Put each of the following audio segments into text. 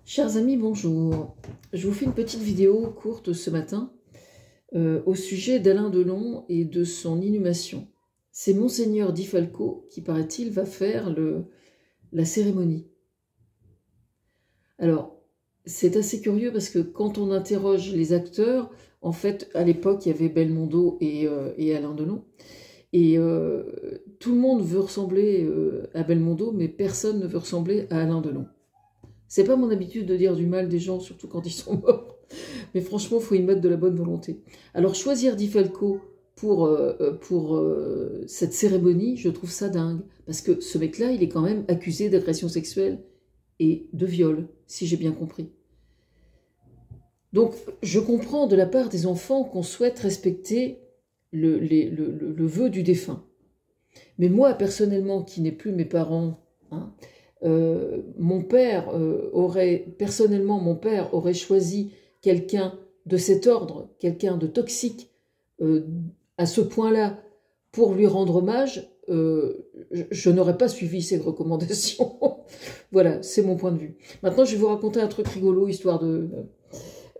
Chers amis, bonjour. Je vous fais une petite vidéo courte ce matin au sujet d'Alain Delon et de son inhumation. C'est Monseigneur Di Falco qui, paraît-il, va faire la cérémonie. Alors, c'est assez curieux parce que quand on interroge les acteurs, en fait, à l'époque, il y avait Belmondo et Alain Delon. Et tout le monde veut ressembler à Belmondo, mais personne ne veut ressembler à Alain Delon. C'est pas mon habitude de dire du mal des gens, surtout quand ils sont morts. Mais franchement, il faut y mettre de la bonne volonté. Alors, choisir Di Falco pour cette cérémonie, je trouve ça dingue. Parce que ce mec-là, il est quand même accusé d'agression sexuelle et de viol, si j'ai bien compris. Donc, je comprends de la part des enfants qu'on souhaite respecter le vœu du défunt. Mais moi, personnellement, qui n'ai plus mes parents... mon père aurait choisi quelqu'un de cet ordre, quelqu'un de toxique à ce point-là pour lui rendre hommage, je n'aurais pas suivi ses recommandations. Voilà, c'est mon point de vue. Maintenant, je vais vous raconter un truc rigolo, histoire de...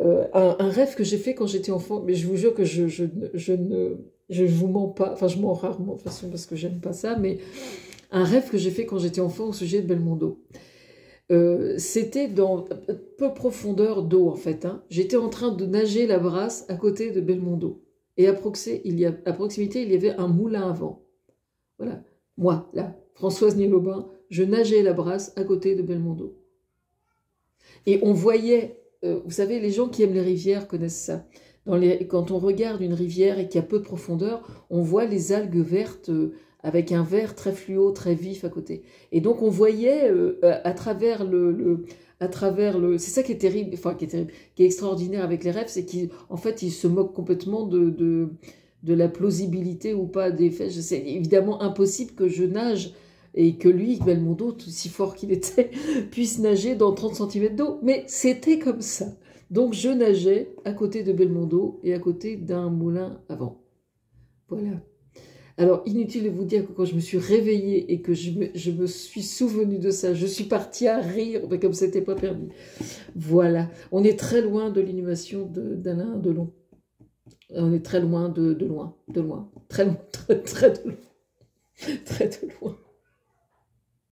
un rêve que j'ai fait quand j'étais enfant, mais je vous jure que je ne vous mens pas, enfin je mens rarement de toute façon parce que j'aime pas ça, mais un rêve que j'ai fait quand j'étais enfant au sujet de Belmondo. C'était dans peu profondeur d'eau en fait. J'étais en train de nager la brasse à côté de Belmondo. Et à proximité, il y avait un moulin à vent. Voilà. Moi, là, Françoise Nielobin, je nageais la brasse à côté de Belmondo. Et on voyait, vous savez, les gens qui aiment les rivières connaissent ça. Quand on regarde une rivière et qu'il y a peu de profondeur, on voit les algues vertes avec un vert très fluo, très vif à côté. Et donc on voyait à travers c'est ça qui est terrible, enfin qui est extraordinaire avec les rêves, c'est qu'en fait ils se moquent complètement de la plausibilité ou pas des faits. C'est évidemment impossible que je nage et que lui, Belmondo, tout si fort qu'il était, puisse nager dans 30 cm d'eau. Mais c'était comme ça. Donc je nageais à côté de Belmondo et à côté d'un moulin à vent. Voilà. Alors, inutile de vous dire que quand je me suis réveillée et que je me suis souvenue de ça, je suis partie à rire, mais comme c'était pas permis. Voilà. On est très loin de l'inhumation d'Alain Delon. On est très loin de loin. Très loin, très de loin. Très de loin.